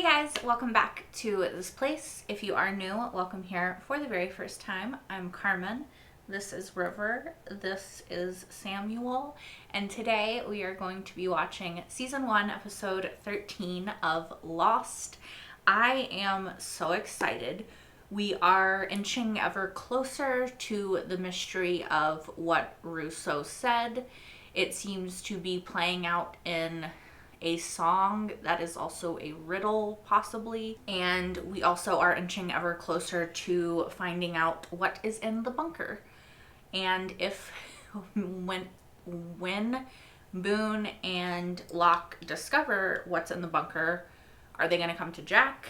Guys, welcome back to this place. If you are new, welcome here for the very first time. I'm Carmen. This is River. This is Samuel. And today we are going to be watching season 1, episode 13 of Lost. I am so excited. We are inching ever closer to the mystery of what Russo said. It seems to be playing out in a song that is also a riddle, possibly. And we also are inching ever closer to finding out what is in the bunker. And if, when Boone and Locke discover what's in the bunker, are they gonna come to Jack?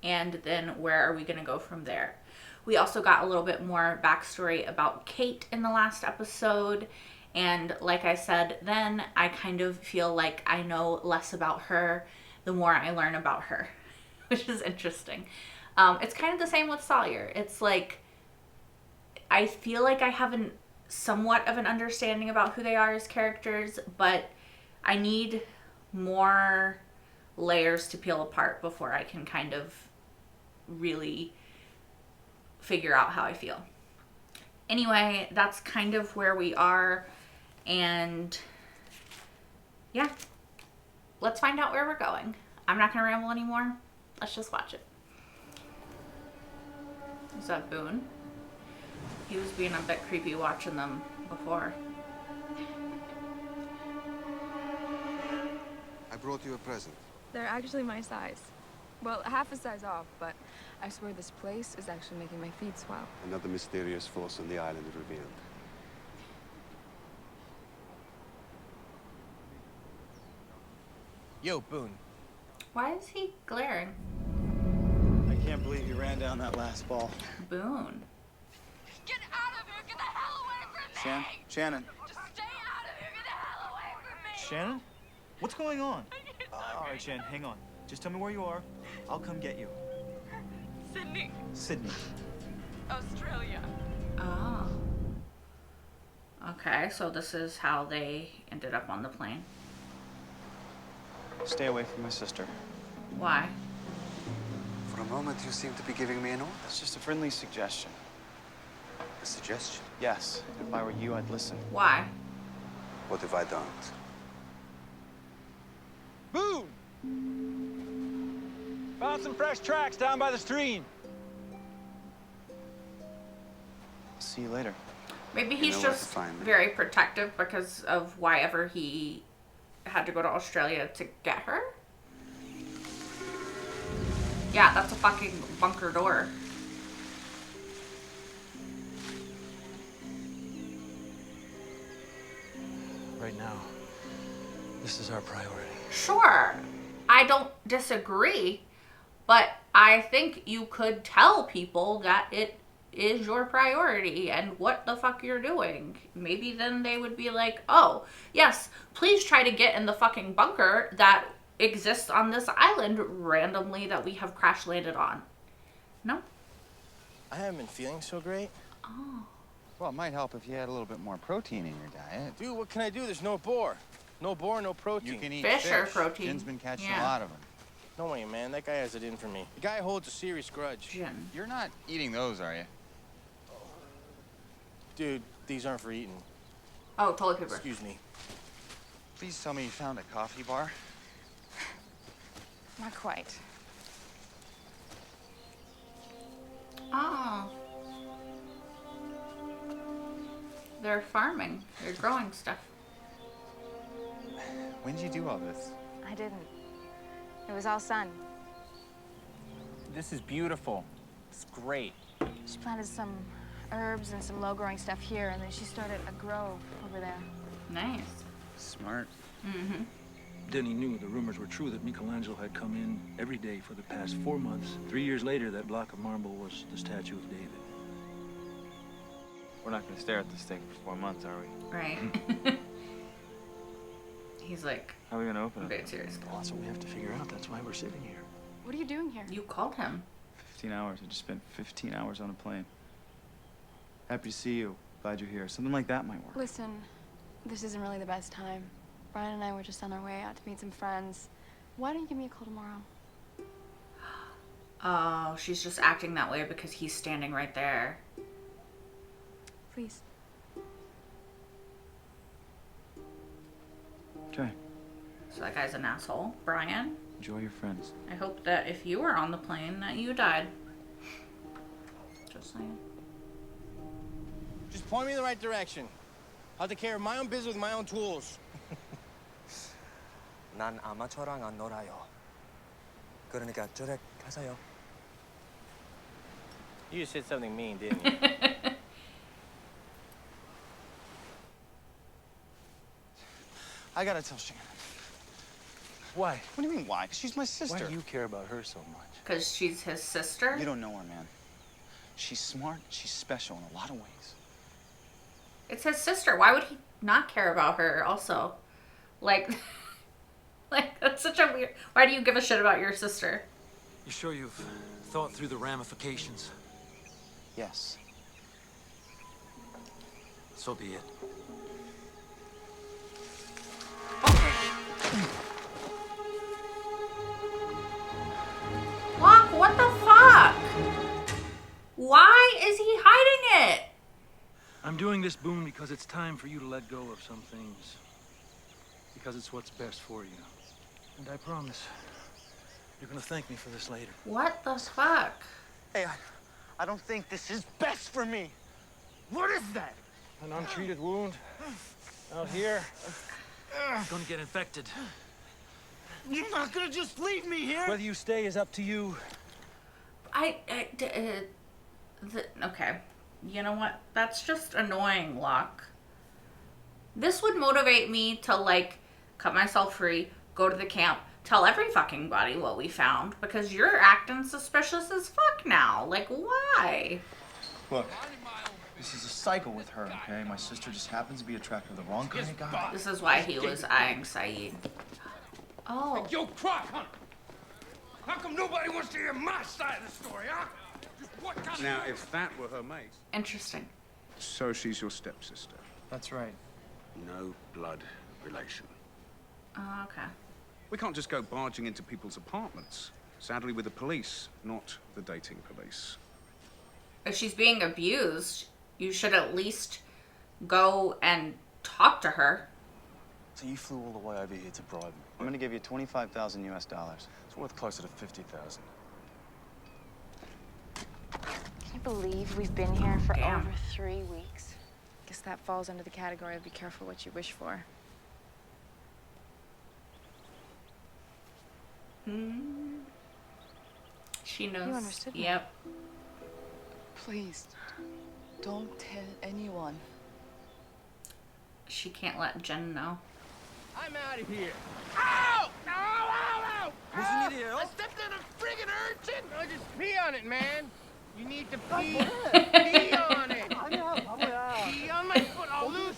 And then where are we gonna go from there? We also got a little bit more backstory about Kate in the last episode. And like I said, then I kind of feel like I know less about her the more I learn about her, which is interesting. It's kind of the same with Sawyer. It's like, I feel like I have somewhat of an understanding about who they are as characters, but I need more layers to peel apart before I can kind of really figure out how I feel. Anyway, that's kind of where we are. And yeah, let's find out where we're going. I'm not gonna ramble anymore. Let's just watch it. Is that Boone? He was being a bit creepy watching them before. I brought you a present. They're actually my size. Well, half a size off, but I swear this place is actually making my feet swell. Another mysterious force on the island revealed. Yo, Boone. Why is he glaring? I can't believe you ran down that last ball. Boone. Get out of here! Get the hell away from me! Shannon. Just stay out of here! Get the hell away from me! Shannon? What's going on? All right, Shannon, hang on. Just tell me where you are. I'll come get you. Sydney, Sydney. Australia. Oh. Okay, so this is how they ended up on the plane. Stay away from my sister. Why? For a moment, you seem to be giving me an order. It's just a friendly suggestion. A suggestion? Yes, if I were you, I'd listen. Why? What if I don't? Boone! Found some fresh tracks down by the stream. See you later. Maybe You he's know where to just find me. very protective because of why ever he had to go to Australia to get her. Yeah, that's a fucking bunker door. Right now, this is our priority. Sure, I don't disagree, but I think you could tell people that it is your priority and what the fuck you're doing. Maybe then they would be like, oh, yes, please try to get in the fucking bunker that exists on this island randomly that we have crash landed on. No? I haven't been feeling so great. Oh. Well, it might help if you had a little bit more protein in your diet. Dude, what can I do? There's no boar. No boar, no protein. You can eat Fish fish. or protein. Jen's been catching Yeah. a lot of them. No way, man. That guy has it in for me. The guy holds a serious grudge. Jen. You're not eating those, are you? Dude, these aren't for eating. Oh, toilet paper. Excuse me. Please tell me you found a coffee bar. Not quite. Oh. They're farming. They're growing stuff. When did you do all this? I didn't. It was all sun. This is beautiful. It's great. She planted some herbs and some low-growing stuff here, and then she started a grove over there. Nice. Smart. Mm-hmm. Denny knew the rumors were true that Michelangelo had come in every day for the past 4 months. 3 years later, that block of marble was the statue of David. We're not gonna stare at this thing for 4 months, are we? Right. He's like, How are we gonna open a it? bit serious. Well, that's what we have to figure out. That's why we're sitting here. What are you doing here? You called him. 15 hours. I just spent 15 hours on a plane. Happy to see you. Glad you're here. Something like that might work. Listen, this isn't really the best time. Brian and I were just on our way out to meet some friends. Why don't you give me a call tomorrow? Oh, she's just acting that way because he's standing right there. Please. Okay. So that guy's an asshole. Brian, Enjoy your friends. I hope that if you were on the plane that you died. Just saying. Just point me in the right direction. I'll take care of my own business with my own tools. 난 아마추어랑 안 놀아요. 그러니까 저렇게 하세요. You just said something mean, didn't you? I gotta tell Shannon. Why? What do you mean, why? 'Cause she's my Why sister. do you care about her so much? Because she's his sister. You don't know her, man. She's smart, she's special in a lot of ways. It's his sister. Why would he not care about her also? Like, like that's such a weird... Why do you give a shit about your sister? You sure you've thought through the ramifications? Yes. So be it. Locke, what the fuck? Why is he hiding it? I'm doing this, Boone, because it's time for you to let go of some things. Because it's what's best for you. And I promise, you're gonna thank me for this later. What the fuck? Hey, I don't think this is best for me. What is that? An untreated wound out here. It's gonna get infected. You're not gonna just leave me here? Whether you stay is up to you. Okay. You know what? That's just annoying, Locke. This would motivate me to, like, cut myself free, go to the camp, tell every fucking body what we found, because you're acting suspicious as fuck now. Like, why? Look, this is a cycle with her, okay? My sister just happens to be attracted to the wrong kind of guy. This is why he was eyeing Saeed. Oh. Yo, Croc, huh? How come nobody wants to hear my side of the story, huh? Just what kind of... Now, if that were her mate... Interesting. So she's your stepsister. That's right. No blood relation. Oh, okay. We can't just go barging into people's apartments. Sadly, with the police, not the dating police. If she's being abused, you should at least go and talk to her. So you flew all the way over here to bribe me? I'm gonna give you 25,000 US dollars. It's worth closer to 50,000. Can you believe we've been here for Damn. over 3 weeks? Guess that falls under the category of be careful what you wish for. She knows. You understood me. Yep. Please, don't tell anyone. She can't let Jen know. I'm out of here. Ow! Ow! Ow! Ow! What's the deal? I stepped on a friggin' urchin! I just pee on it, man. You need to pee. Pee on it. Pee on my foot. I'll lose.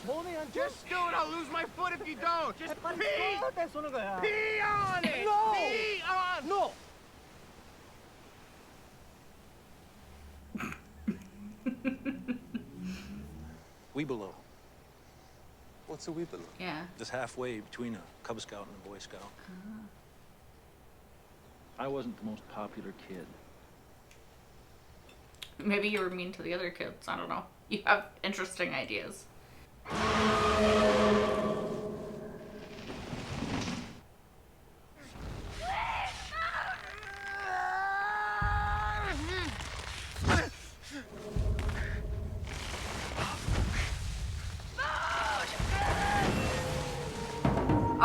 Just do it. I'll lose my foot if you don't. Just pee. Pee on it. No. Pee on. No. Webelow. What's a Weeble? Yeah. Just halfway between a Cub Scout and a Boy Scout. I wasn't the most popular kid. Maybe you were mean to the other kids. I don't know. You have interesting ideas.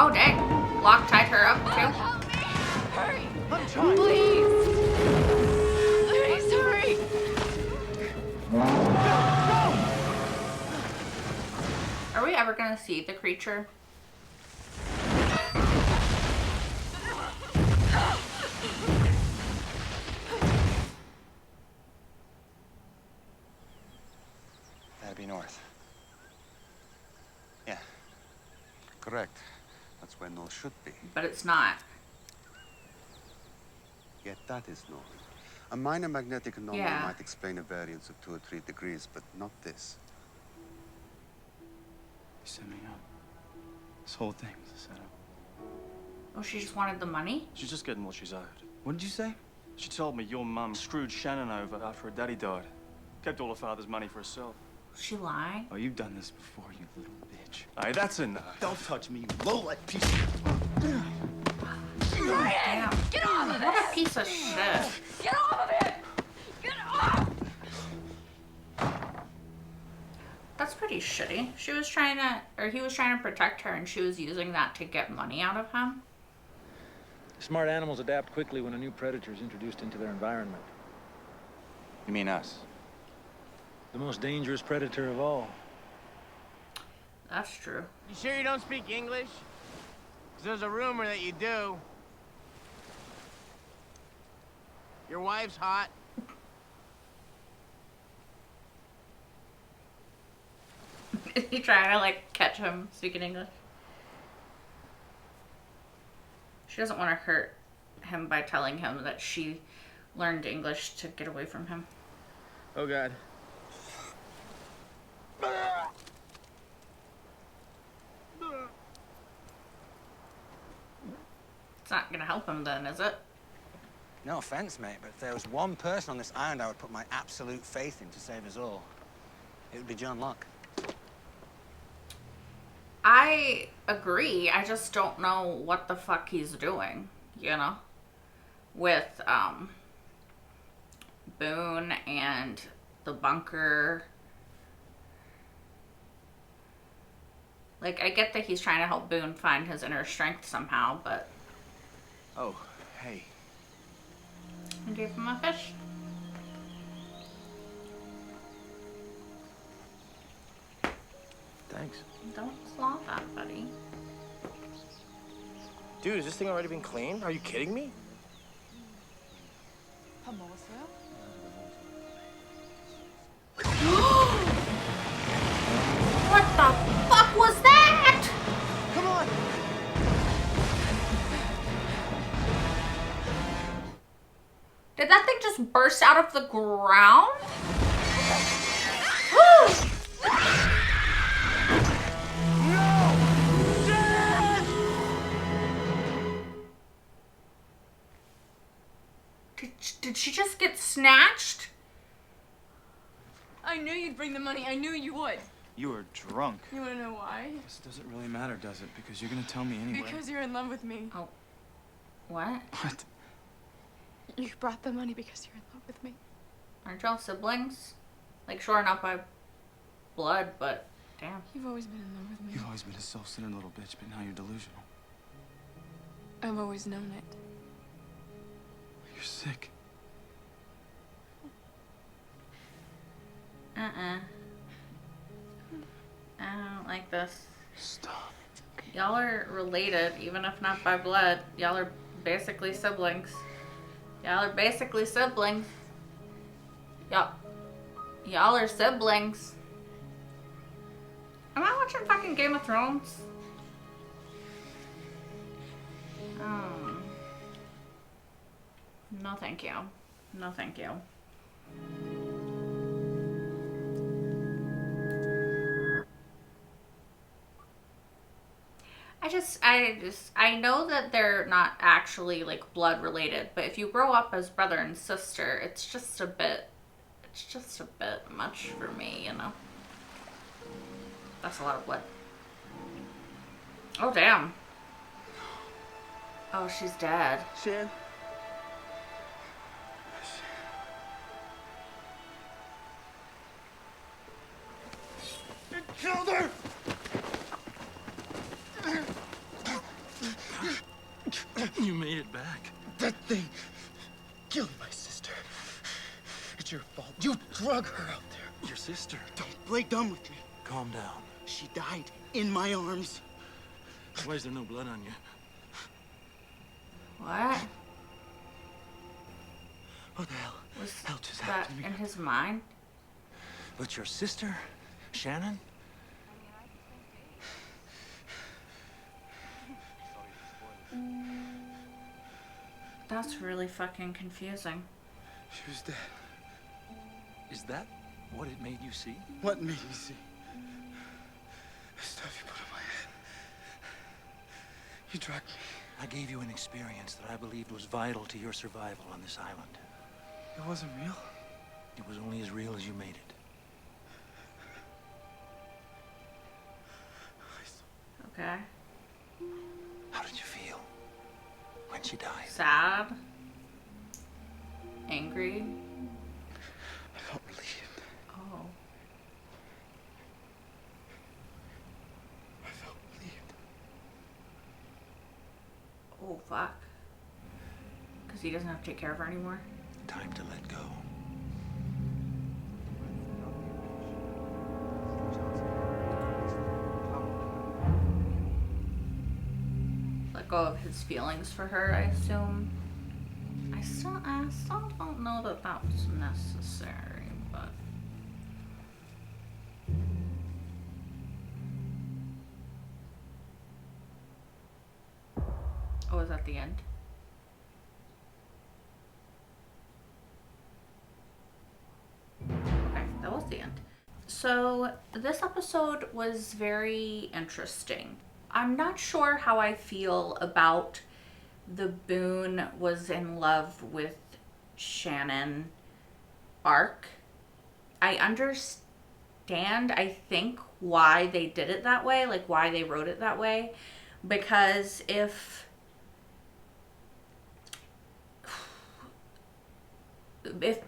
Oh, dang. Locke tied her up, too. Help me! Hurry! I'm trying. Please! Please hurry! Are we ever gonna see the creature? That'd be north. Yeah. Correct. That's where north should be. But it's not. Yet that is north. A minor magnetic anomaly Yeah. might explain a variance of 2 or 3 degrees, but not this. You set me up. This whole thing was a setup. Oh, she just wanted the money? She's just getting what she's owed. What did you say? She told me your mum screwed Shannon over after her daddy died. Kept all her father's money for herself. She lying? Oh, you've done this before, you little bitch. Aye, that's enough. Don't touch me, you low-life piece of... Damn. Get off of it! What a piece of shit. Get off of it! Get off! That's pretty shitty. He was trying to protect her, and she was using that to get money out of him. Smart animals adapt quickly when a new predator is introduced into their environment. You mean us? The most dangerous predator of all. That's true. You sure you don't speak English? 'Cause there's a rumor that you do. Your wife's hot. Is he trying to, like, catch him speaking English? She doesn't want to hurt him by telling him that she learned English to get away from him. Oh, God. It's not gonna help him then, is it? No offense, mate, but if there was one person on this island I would put my absolute faith in to save us all, it would be John Locke. I agree. I just don't know what the fuck he's doing, you know? With, Boone and the bunker. Like, I get that he's trying to help Boone find his inner strength somehow, but... Oh, hey. I gave him a fish. Thanks. Don't slaw that, buddy. Dude, has this thing already been cleaned? Are you kidding me? What the fuck was that? Come on! Did that thing just burst out of the ground? Did she just get snatched? I knew you'd bring the money. I knew you would. You were drunk. You want to know why? This doesn't really matter, does it? Because you're gonna tell me anyway. Because you're in love with me. Oh. What? What? You brought the money because you're in love with me. Aren't y'all siblings? Like, sure, not by blood, but damn. You've always been in love with me. You've always been a self-centered little bitch, but now you're delusional. I've always known it. You're sick. I don't like this. Stop. Y'all are related, even if not by blood. Y'all are basically siblings. Y'all are basically siblings. Y'all are siblings. Am I watching fucking Game of Thrones? No thank you. No thank you. I know that they're not actually like blood related, but if you grow up as brother and sister, it's just a bit much for me, you know? That's a lot of blood. Oh, damn. Oh, she's dead. Shan? You killed her! You made it back. That thing killed my sister. It's your fault. You drug her out there. Your sister. Don't play dumb with me. Calm down. She died in my arms. Why is there no blood on you? What? What the hell? Was just that happened to me? in his mind? But your sister, Shannon? That's really fucking confusing. She was dead. Is that what it made you see? What made me see? The stuff you put on my head. You drugged me. I gave you an experience that I believed was vital to your survival on this island. It wasn't real? It was only as real as you made it. Okay. How did you feel when she died? Sad. Angry. I felt relieved. Oh. I felt relieved. Oh, fuck. Because he doesn't have to take care of her anymore? Time to let go. Let go of his feelings for her, I assume. I still don't know that that was necessary, but... Oh, is that the end? Okay, that was the end. So this episode was very interesting. I'm not sure how I feel about the Boone was in love with Shannon arc. I understand, I think, why they did it that way, like why they wrote it that way. Because if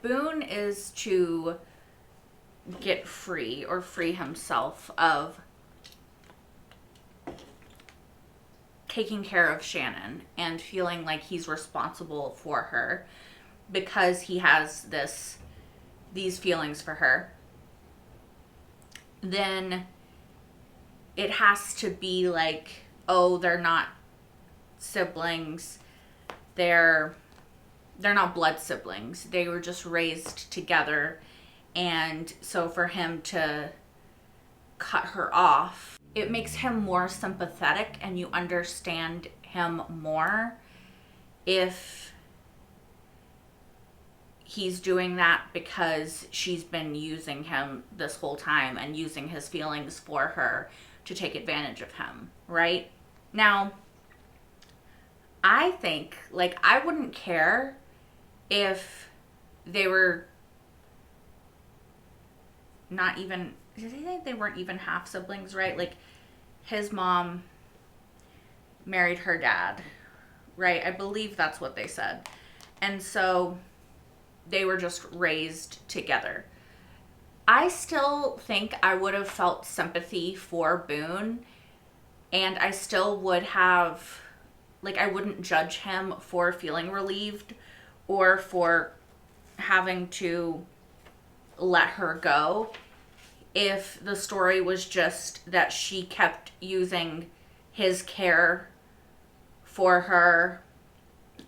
Boone is to get free or free himself of taking care of Shannon and feeling like he's responsible for her because he has these feelings for her, then it has to be like, oh, they're not siblings, they're not blood siblings, they were just raised together, and so for him to cut her off, it makes him more sympathetic and you understand him more if he's doing that because she's been using him this whole time and using his feelings for her to take advantage of him, right? Now, I think, like, I wouldn't care if they were not even, did they think they weren't even half siblings, right? Like, his mom married her dad, right? I believe that's what they said. And so they were just raised together. I still think I would have felt sympathy for Boone, and I still would have, like, I wouldn't judge him for feeling relieved or for having to let her go if the story was just that she kept using his care for her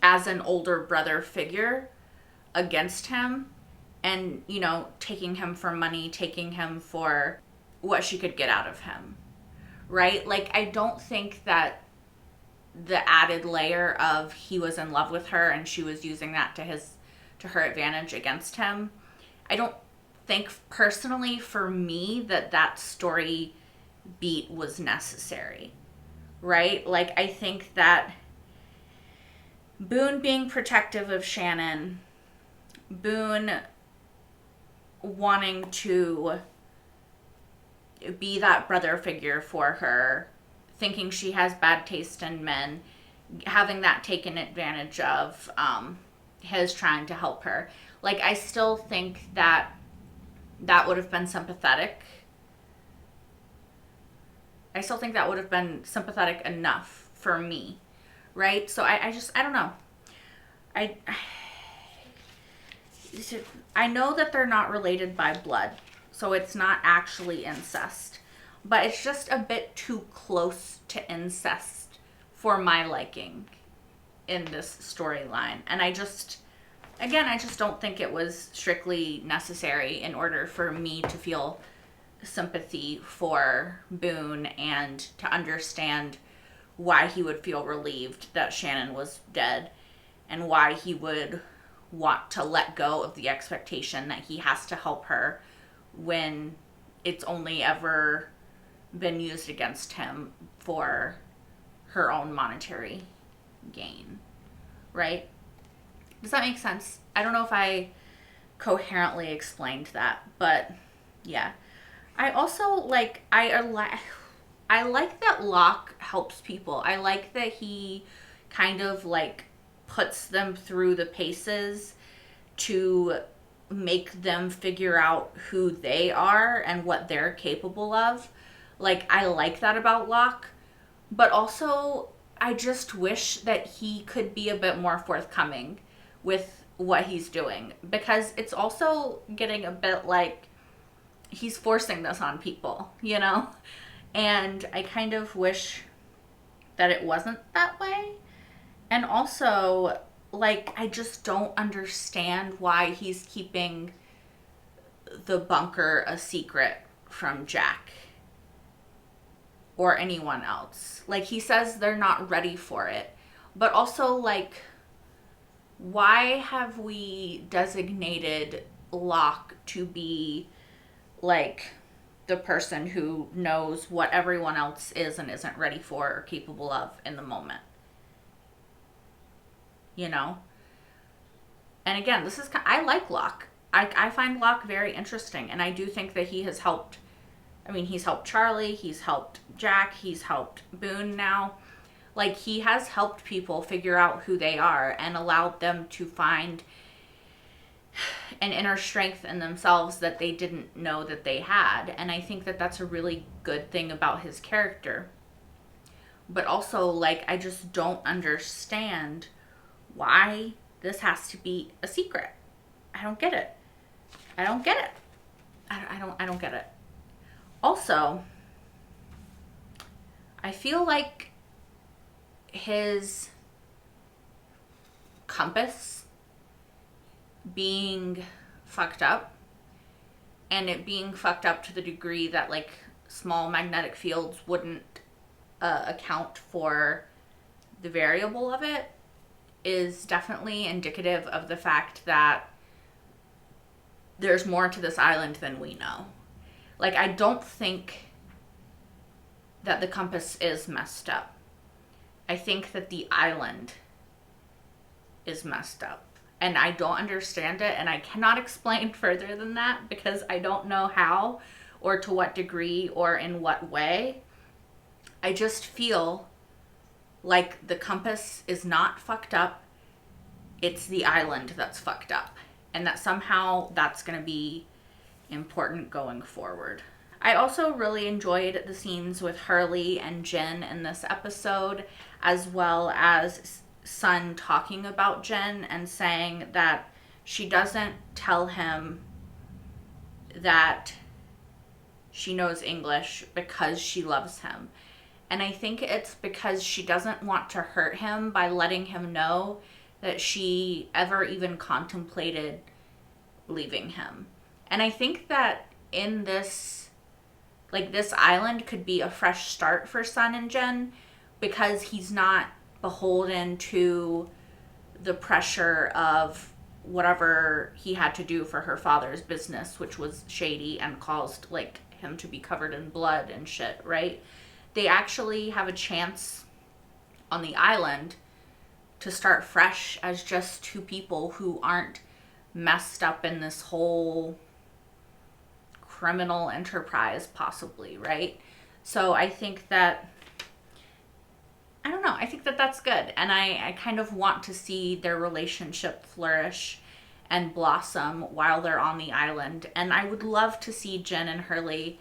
as an older brother figure against him and, you know, taking him for money, taking him for what she could get out of him, right? Like, I don't think that the added layer of he was in love with her and she was using that to her advantage against him, I don't think personally for me that story beat was necessary, right? Like, I think that Boone being protective of Shannon, Boone wanting to be that brother figure for her, thinking she has bad taste in men, having that taken advantage of, his trying to help her. Like, I still think that would have been sympathetic. I still think that would have been sympathetic enough for me, right? So I don't know. I know that they're not related by blood, so it's not actually incest, but it's just a bit too close to incest for my liking in this storyline. And I just don't think it was strictly necessary in order for me to feel sympathy for Boone and to understand why he would feel relieved that Shannon was dead and why he would want to let go of the expectation that he has to help her when it's only ever been used against him for her own monetary gain, right? Does that make sense? I don't know if I coherently explained that, but yeah. I also like, I like that Locke helps people. I like that he kind of like puts them through the paces to make them figure out who they are and what they're capable of. Like, I like that about Locke, but also I just wish that he could be a bit more forthcoming with what he's doing, because it's also getting a bit like he's forcing this on people, you know? And I kind of wish that it wasn't that way. And also, like, I just don't understand why he's keeping the bunker a secret from Jack or anyone else. Like, he says they're not ready for it. But also, like, why have we designated Locke to be, like, the person who knows what everyone else is and isn't ready for or capable of in the moment? You know? And again, this is, I like Locke. I find Locke very interesting, and I do think that he has helped. I mean, he's helped Charlie, he's helped Jack, he's helped Boone now. Like, he has helped people figure out who they are and allowed them to find an inner strength in themselves that they didn't know that they had. And I think that that's a really good thing about his character. But also, like, I just don't understand why this has to be a secret. I don't get it. I don't get it. I don't get it. Also, I feel like his compass being fucked up, and it being fucked up to the degree that, like, small magnetic fields wouldn't account for the variable of it, is definitely indicative of the fact that there's more to this island than we know. Like, I don't think that the compass is messed up. I think that the island is messed up. And I don't understand it, and I cannot explain further than that because I don't know how or to what degree or in what way. I just feel like the compass is not fucked up. It's the island that's fucked up. And that somehow that's going to be important going forward. I also really enjoyed the scenes with Hurley and Jen in this episode, as well as Sun talking about Jen and saying that she doesn't tell him that she knows English because she loves him. And I think it's because she doesn't want to hurt him by letting him know that she ever even contemplated leaving him. And I think that in this, like, this island could be a fresh start for Sun and Jen, because he's not beholden to the pressure of whatever he had to do for her father's business, which was shady and caused, like, him to be covered in blood and shit, right? They actually have a chance on the island to start fresh as just two people who aren't messed up in this whole criminal enterprise, possibly, right? So I think that, I don't know, I think that that's good. And I kind of want to see their relationship flourish and blossom while they're on the island. And I would love to see Jen and Hurley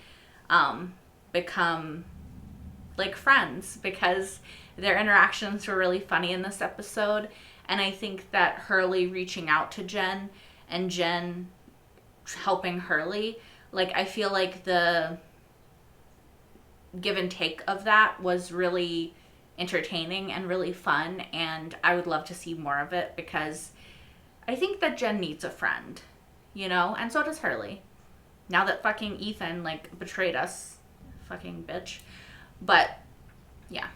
become, like, friends, because their interactions were really funny in this episode. And I think that Hurley reaching out to Jen and Jen helping Hurley, like, I feel like the give and take of that was really entertaining and really fun, and I would love to see more of it, because I think that Jen needs a friend, you know, and so does Hurley. Now that fucking Ethan, like, betrayed us, fucking bitch. But yeah,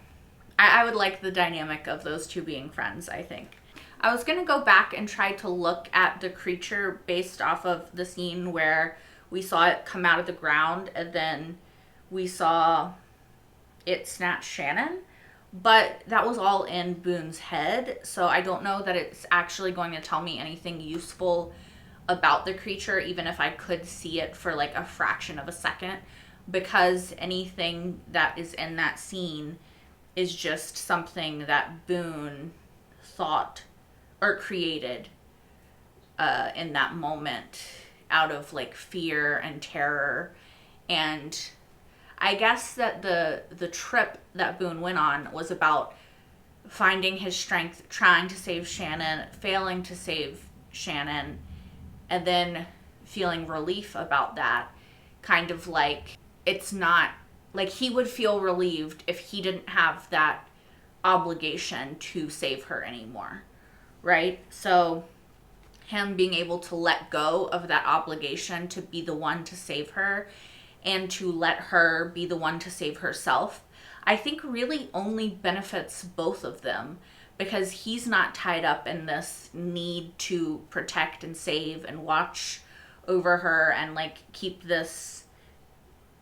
I would like the dynamic of those two being friends, I think. I was gonna go back and try to look at the creature based off of the scene where we saw it come out of the ground and then we saw it snatch Shannon. But that was all in Boone's head, so I don't know that it's actually going to tell me anything useful about the creature, even if I could see it for like a fraction of a second, because anything that is in that scene is just something that Boone thought or created in that moment out of like fear and terror. And I guess that the trip that Boone went on was about finding his strength, trying to save Shannon, failing to save Shannon, and then feeling relief about that. Kind of like, it's not, like he would feel relieved if he didn't have that obligation to save her anymore, right? So him being able to let go of that obligation to be the one to save her and to let her be the one to save herself, I think really only benefits both of them, because he's not tied up in this need to protect and save and watch over her and like keep this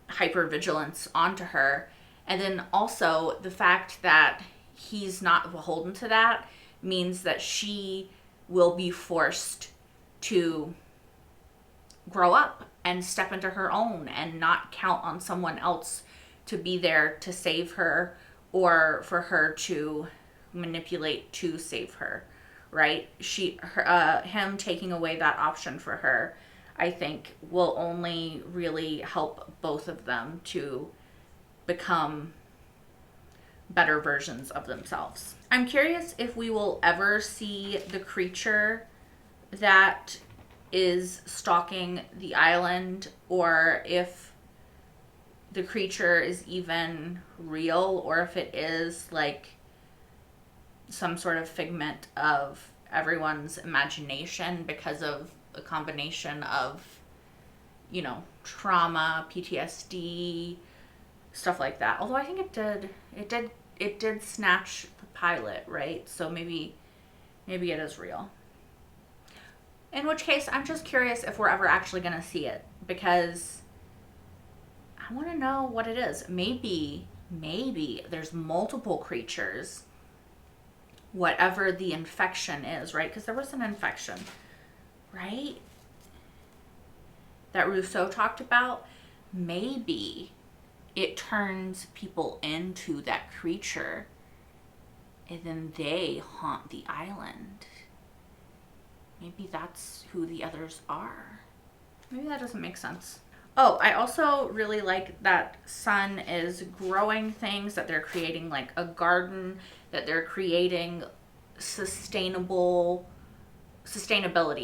hypervigilance onto her. And then also the fact that he's not beholden to that means that she will be forced to grow up and step into her own and not count on someone else to be there to save her or for her to manipulate to save her, right? Him taking away that option for her, I think, will only really help both of them to become better versions of themselves. I'm curious if we will ever see the creature that is stalking the island, or if the creature is even real, or if it is like some sort of figment of everyone's imagination because of a combination of, you know, trauma, PTSD, stuff like that. Although I think it did snatch the pilot, right? So maybe it is real. In which case, I'm just curious if we're ever actually going to see it, because I want to know what it is. Maybe there's multiple creatures, whatever the infection is, right? Because there was an infection, right, that Rousseau talked about. Maybe it turns people into that creature, and then they haunt the island. Maybe that's who the others are. Maybe that doesn't make sense. Oh, I also really like that Sun is growing things, that they're creating like a garden, that they're creating sustainability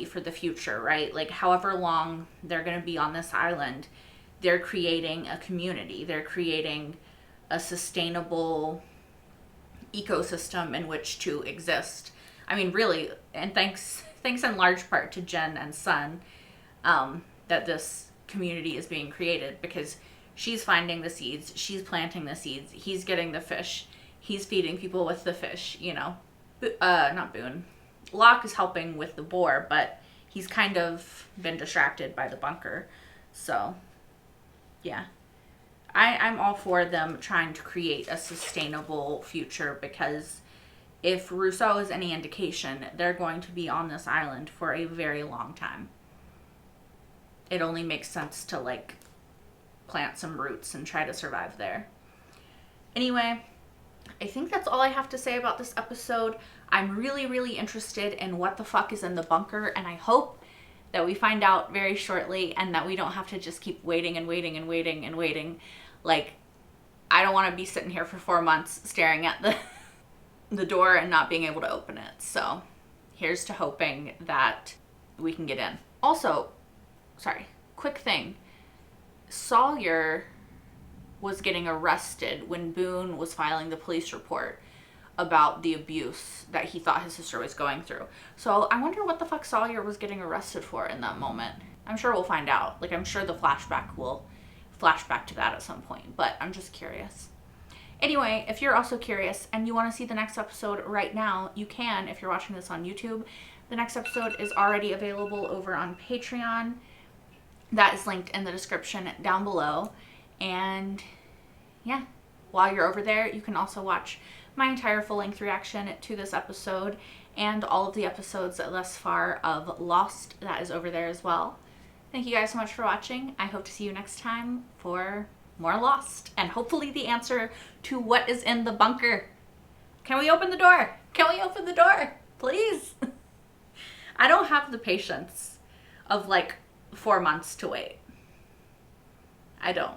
for the future, right? Like however long they're going to be on this island, they're creating a community. They're creating a sustainable ecosystem in which to exist. I mean, really, and thanks in large part to Jen and Sun, that this community is being created, because she's finding the seeds, she's planting the seeds, he's getting the fish, he's feeding people with the fish, you know. Not Boone. Locke is helping with the boar, but he's kind of been distracted by the bunker. So, yeah. I'm all for them trying to create a sustainable future, because if Rousseau is any indication, they're going to be on this island for a very long time. It only makes sense to like plant some roots and try to survive there. Anyway, I think that's all I have to say about this episode. I'm really, really interested in what the fuck is in the bunker, and I hope that we find out very shortly and that we don't have to just keep waiting and waiting and waiting and waiting. Like, I don't want to be sitting here for 4 months staring at the door and not being able to open it. So here's to hoping that we can get in. Also, sorry, quick thing. Sawyer was getting arrested when Boone was filing the police report about the abuse that he thought his sister was going through. So I wonder what the fuck Sawyer was getting arrested for in that moment. I'm sure we'll find out. Like, I'm sure the flashback will flash back to that at some point, but I'm just curious. Anyway, if you're also curious and you want to see the next episode right now, you can if you're watching this on YouTube. The next episode is already available over on Patreon. That is linked in the description down below. And yeah, while you're over there, you can also watch my entire full-length reaction to this episode and all of the episodes thus far of Lost. That is over there as well. Thank you guys so much for watching. I hope to see you next time for more Lost and hopefully the answer to what is in the bunker. Can we open the door? Can we open the door? Please. I don't have the patience of like 4 months to wait. I don't.